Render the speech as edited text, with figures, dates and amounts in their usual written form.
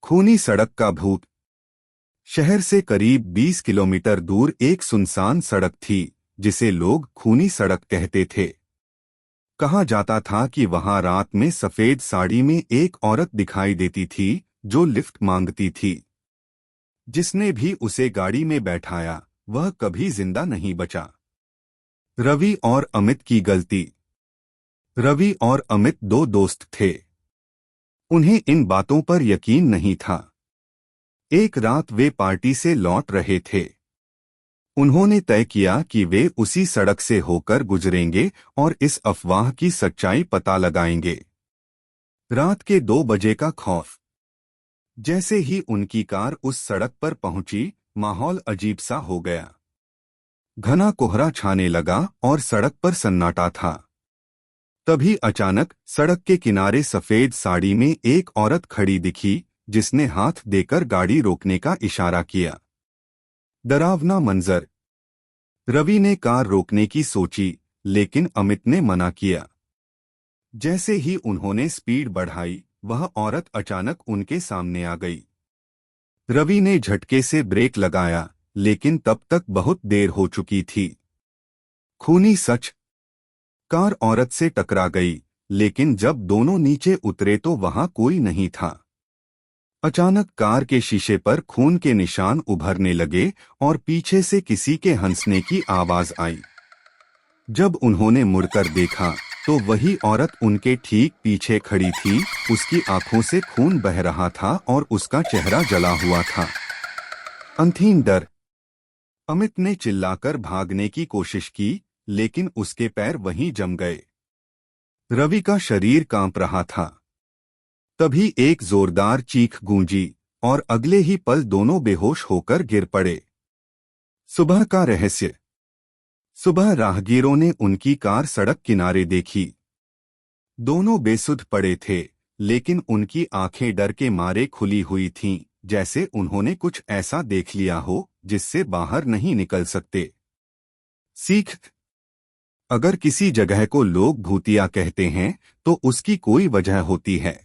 खूनी सड़क का भूत। शहर से करीब 20 किलोमीटर दूर एक सुनसान सड़क थी जिसे लोग खूनी सड़क कहते थे। कहा जाता था कि वहां रात में सफेद साड़ी में एक औरत दिखाई देती थी जो लिफ्ट मांगती थी। जिसने भी उसे गाड़ी में बैठाया वह कभी जिंदा नहीं बचा। रवि और अमित की गलती। रवि और अमित दो दोस्त थे। उन्हें इन बातों पर यकीन नहीं था। एक रात वे पार्टी से लौट रहे थे। उन्होंने तय किया कि वे उसी सड़क से होकर गुजरेंगे और इस अफवाह की सच्चाई पता लगाएंगे। रात के 2 बजे का खौफ। जैसे ही उनकी कार उस सड़क पर पहुंची, माहौल अजीब सा हो गया। घना कोहरा छाने लगा और सड़क पर सन्नाटा था। तभी अचानक सड़क के किनारे सफेद साड़ी में एक औरत खड़ी दिखी जिसने हाथ देकर गाड़ी रोकने का इशारा किया। डरावना मंजर। रवि ने कार रोकने की सोची लेकिन अमित ने मना किया। जैसे ही उन्होंने स्पीड बढ़ाई, वह औरत अचानक उनके सामने आ गई। रवि ने झटके से ब्रेक लगाया लेकिन तब तक बहुत देर हो चुकी थी। खूनी सच। कार औरत से टकरा गई लेकिन जब दोनों नीचे उतरे तो वहां कोई नहीं था। अचानक कार के शीशे पर खून के निशान उभरने लगे और पीछे से किसी के हंसने की आवाज आई। जब उन्होंने मुड़कर देखा तो वही औरत उनके ठीक पीछे खड़ी थी। उसकी आंखों से खून बह रहा था और उसका चेहरा जला हुआ था। अंधीन डर। अमित ने चिल्लाकर भागने की कोशिश की लेकिन उसके पैर वहीं जम गए। रवि का शरीर कांप रहा था। तभी एक जोरदार चीख गूंजी और अगले ही पल दोनों बेहोश होकर गिर पड़े। सुबह का रहस्य। सुबह राहगीरों ने उनकी कार सड़क किनारे देखी। दोनों बेसुध पड़े थे लेकिन उनकी आंखें डर के मारे खुली हुई थीं, जैसे उन्होंने कुछ ऐसा देख लिया हो जिससे बाहर नहीं निकल सकते। सीख। अगर किसी जगह को लोग भूतिया कहते हैं तो उसकी कोई वजह होती है।